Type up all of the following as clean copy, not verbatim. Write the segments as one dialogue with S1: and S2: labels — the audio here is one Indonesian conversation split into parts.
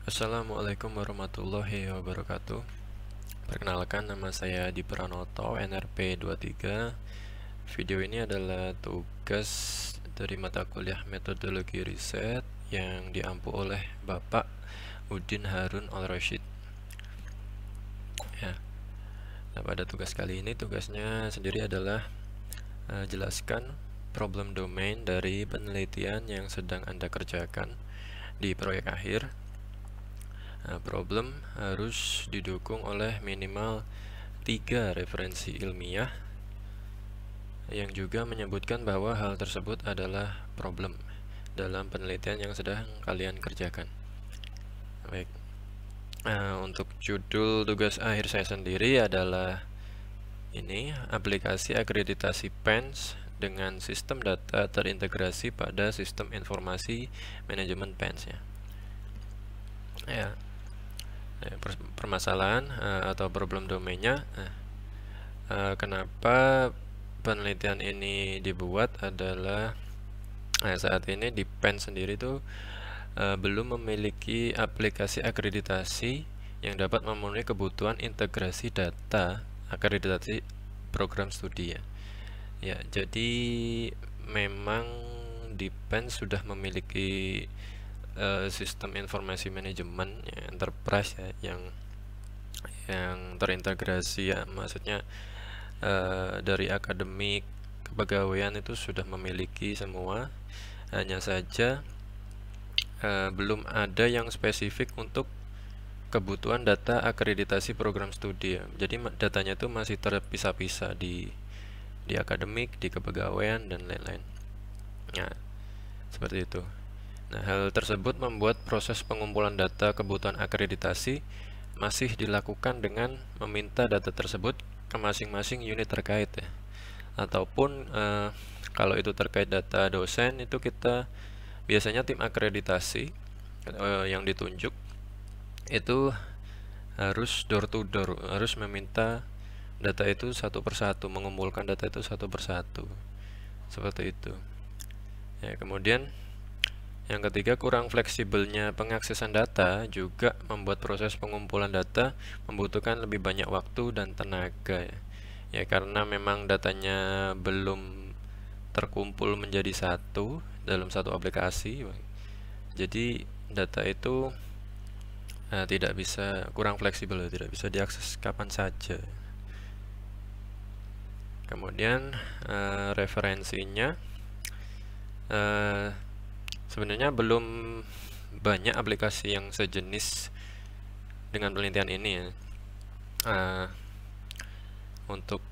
S1: Assalamualaikum warahmatullahi wabarakatuh. Perkenalkan, nama saya Di Pranoto, NRP 23. Video ini adalah tugas dari mata kuliah metodologi riset yang diampu oleh Bapak Udin Harun Al-Rashid. Ya. Nah, pada tugas kali ini tugasnya sendiri adalah jelaskan problem domain dari penelitian yang sedang Anda kerjakan di proyek akhir. Problem harus didukung oleh minimal 3 referensi ilmiah yang juga menyebutkan bahwa hal tersebut adalah problem dalam penelitian yang sedang kalian kerjakan. Baik. Untuk judul tugas akhir saya sendiri adalah ini, aplikasi akreditasi PENS dengan sistem data terintegrasi pada sistem informasi manajemen PENS ya. Permasalahan atau problem domainnya, kenapa penelitian ini dibuat adalah saat ini di PENS sendiri tuh belum memiliki aplikasi akreditasi yang dapat memenuhi kebutuhan integrasi data akreditasi program studi ya. Jadi memang di PENS sudah memiliki sistem informasi manajemen ya, enterprise ya, yang terintegrasi ya, maksudnya dari akademik kepegawaian itu sudah memiliki semua. Hanya saja belum ada yang spesifik untuk kebutuhan data akreditasi program studi ya. Jadi datanya itu masih terpisah-pisah di akademik, di kepegawaian dan lain-lain. Nah, seperti itu. Nah, hal tersebut membuat proses pengumpulan data kebutuhan akreditasi masih dilakukan dengan meminta data tersebut ke masing-masing unit terkait ya. Ataupun kalau itu terkait data dosen, itu kita biasanya tim akreditasi yang ditunjuk itu harus door to door, harus meminta data itu satu persatu, mengumpulkan data itu satu persatu, seperti itu ya. Kemudian yang ketiga, kurang fleksibelnya pengaksesan data juga membuat proses pengumpulan data membutuhkan lebih banyak waktu dan tenaga ya, karena memang datanya belum terkumpul menjadi satu dalam satu aplikasi. Jadi data itu tidak bisa, kurang fleksibel, tidak bisa diakses kapan saja. Kemudian referensinya, sebenarnya belum banyak aplikasi yang sejenis dengan penelitian ini ya. Untuk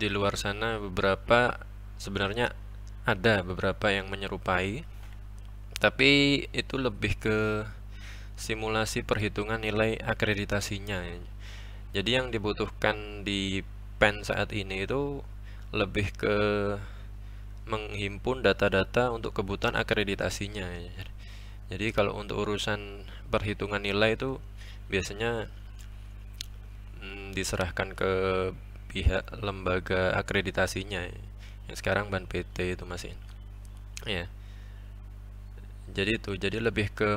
S1: di luar sana beberapa, sebenarnya ada beberapa yang menyerupai, tapi itu lebih ke simulasi perhitungan nilai akreditasinya ya. Jadi yang dibutuhkan di PEN saat ini itu lebih ke menghimpun data-data untuk kebutuhan akreditasinya ya. Jadi kalau untuk urusan perhitungan nilai itu biasanya diserahkan ke pihak lembaga akreditasinya ya. Yang sekarang Ban PT itu masih ya. Jadi lebih ke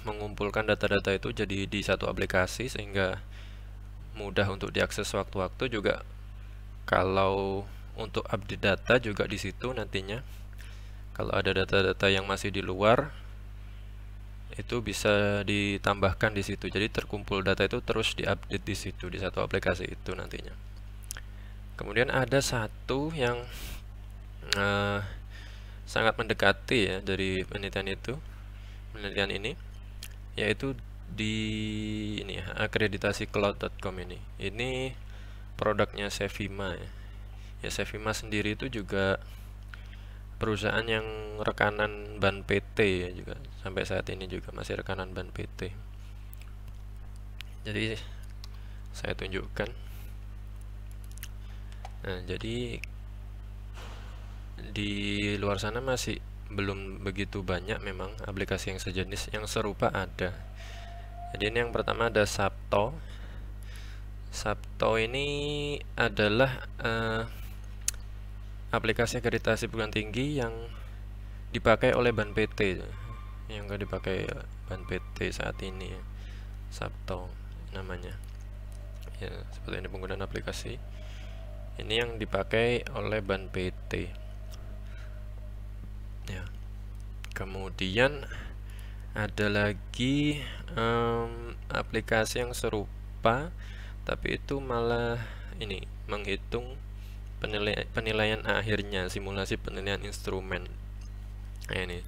S1: mengumpulkan data-data itu jadi di satu aplikasi sehingga mudah untuk diakses waktu-waktu. Juga kalau untuk update data juga di situ nantinya. Kalau ada data-data yang masih di luar, itu bisa ditambahkan di situ. Jadi terkumpul data itu terus diupdate di situ, di satu aplikasi itu nantinya. Kemudian ada satu yang sangat mendekati ya dari penelitian ini, yaitu di ini ya, akreditasi-cloud.com ini. Ini produknya Sevima ya. Ya, Sevima sendiri itu juga perusahaan yang rekanan Ban PT ya, juga sampai saat ini juga masih rekanan Ban PT. Jadi saya tunjukkan. Nah, jadi di luar sana masih belum begitu banyak memang aplikasi yang sejenis, yang serupa ada. Jadi ini yang pertama ada Sabto. Sabto ini adalah aplikasi akreditasi perguruan tinggi yang dipakai oleh Ban PT. yang nggak dipakai ban PT saat ini ya, Sabto namanya ya. Seperti ini penggunaan aplikasi ini yang dipakai oleh ban PT ya. Kemudian ada lagi aplikasi yang serupa tapi itu malah ini menghitung penilaian akhirnya, simulasi penilaian instrumen. Nah, ini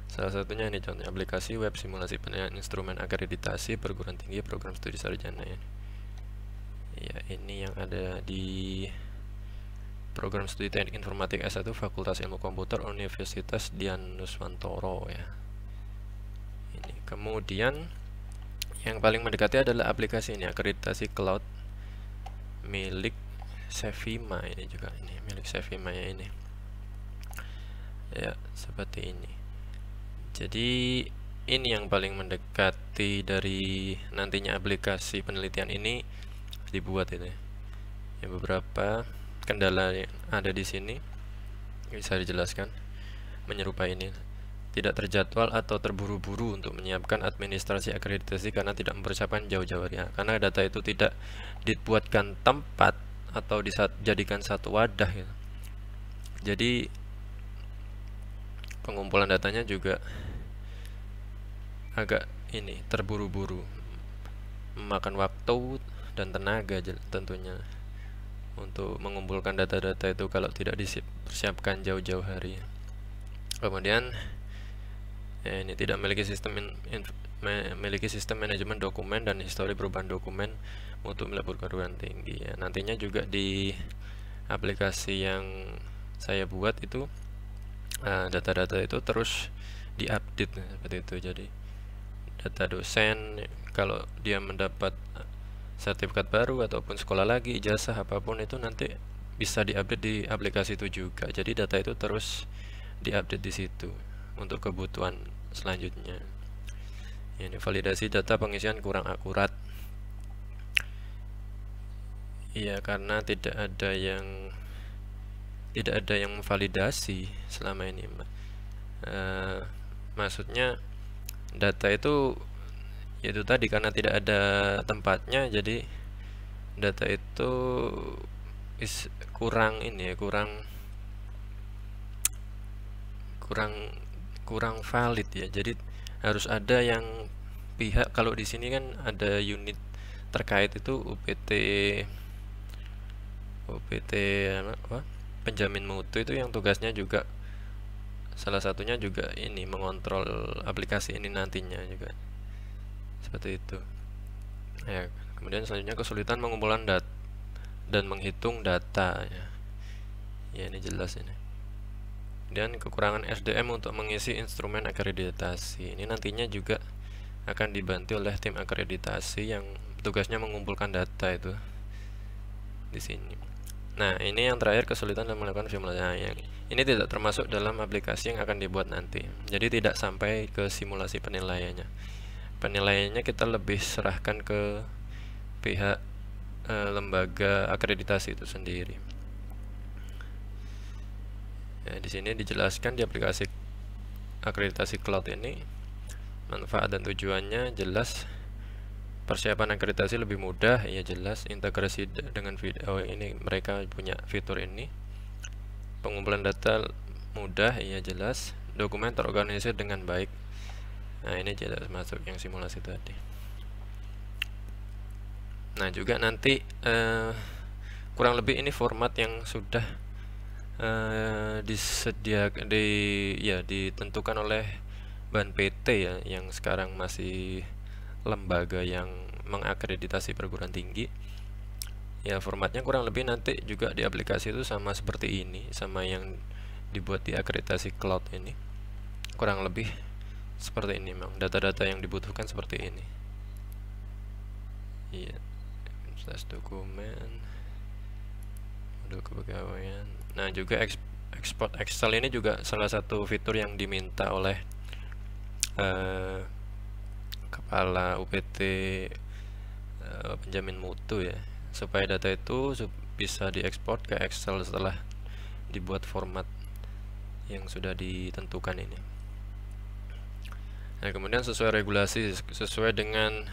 S1: salah satunya, ini contoh aplikasi web simulasi penilaian instrumen akreditasi perguruan tinggi program studi sarjana ya. Ya, ini yang ada di program studi teknik informatik S1 Fakultas Ilmu Komputer Universitas Dianuswantoro ya. Ini kemudian yang paling mendekati adalah aplikasi ini, akreditasi cloud milik Sevima. Ini juga ini milik Sevima ya, ini ya seperti ini. Jadi ini yang paling mendekati dari nantinya aplikasi penelitian ini dibuat itu ya. Beberapa kendala yang ada di sini bisa dijelaskan menyerupai ini. Tidak terjadwal atau terburu-buru untuk menyiapkan administrasi akreditasi karena tidak mempersiapkan jauh-jauh hari, karena data itu tidak dibuatkan tempat atau dijadikan satu wadah gitu. Jadi pengumpulan datanya juga agak ini terburu-buru, memakan waktu dan tenaga tentunya untuk mengumpulkan data-data itu kalau tidak dipersiapkan jauh-jauh hari. Kemudian ini tidak memiliki sistem manajemen dokumen dan histori perubahan dokumen mutu milik perguruan tinggi ya. Nantinya juga di aplikasi yang saya buat itu data-data itu terus diupdate seperti itu. Jadi data dosen kalau dia mendapat sertifikat baru ataupun sekolah lagi, ijazah apapun itu nanti bisa diupdate di aplikasi itu juga. Jadi data itu terus diupdate di situ untuk kebutuhan selanjutnya. Ini validasi data pengisian kurang akurat. Iya, karena tidak ada yang memvalidasi selama ini. Maksudnya data itu yaitu tadi karena tidak ada tempatnya, jadi data itu kurang ini ya, kurang valid ya. Jadi harus ada yang pihak, kalau di sini kan ada unit terkait itu UPT apa, penjamin mutu itu yang tugasnya juga salah satunya juga ini mengontrol aplikasi ini nantinya juga seperti itu ya. Kemudian selanjutnya kesulitan mengumpulkan data dan menghitung data ya. Ya ini jelas ini. Dan kekurangan SDM untuk mengisi instrumen akreditasi. Ini nantinya juga akan dibantu oleh tim akreditasi yang tugasnya mengumpulkan data itu di sini. Nah, ini yang terakhir, kesulitan dalam melakukan simulasi. Nah, ini tidak termasuk dalam aplikasi yang akan dibuat nanti. Jadi tidak sampai ke simulasi penilaiannya. Penilaiannya kita lebih serahkan ke pihak lembaga akreditasi itu sendiri. Ya, di sini dijelaskan di aplikasi akreditasi cloud ini manfaat dan tujuannya jelas. Persiapan akreditasi lebih mudah, ya jelas. Integrasi dengan video, ini mereka punya fitur ini. Pengumpulan data mudah, ya jelas. Dokumen terorganisir dengan baik. Nah, ini jelas masuk yang simulasi tadi. Nah, juga nanti kurang lebih ini format yang sudah ditentukan oleh ban PT ya, yang sekarang masih lembaga yang mengakreditasi perguruan tinggi ya. Formatnya kurang lebih nanti juga di aplikasi itu sama seperti ini, sama yang dibuat di akreditasi cloud ini, kurang lebih seperti ini. Memang data-data yang dibutuhkan seperti ini iya. Dokumen, modul kepegawaian. Nah, juga ekspor Excel ini juga salah satu fitur yang diminta oleh kepala UPT penjamin mutu ya, supaya data itu bisa diekspor ke Excel setelah dibuat format yang sudah ditentukan ini. Nah, kemudian sesuai regulasi, sesuai dengan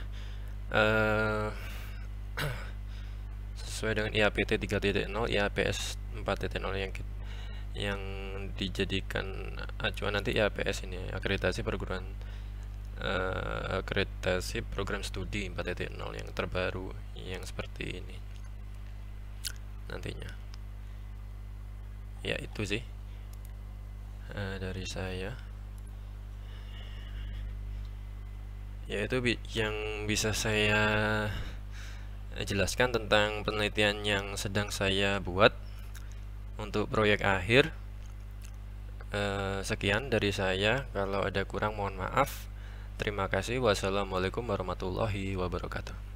S1: sesuai dengan IAPT 3.0, IAPS 4.0 yang dijadikan acuan nanti IAPS ini, akreditasi program studi 4.0 yang terbaru, yang seperti ini nantinya. Ya, itu sih dari saya. Ya, itu yang bisa saya jelaskan tentang penelitian yang sedang saya buat untuk proyek akhir. Sekian dari saya. Kalau ada kurang mohon maaf. Terima kasih. Wassalamualaikum warahmatullahi wabarakatuh.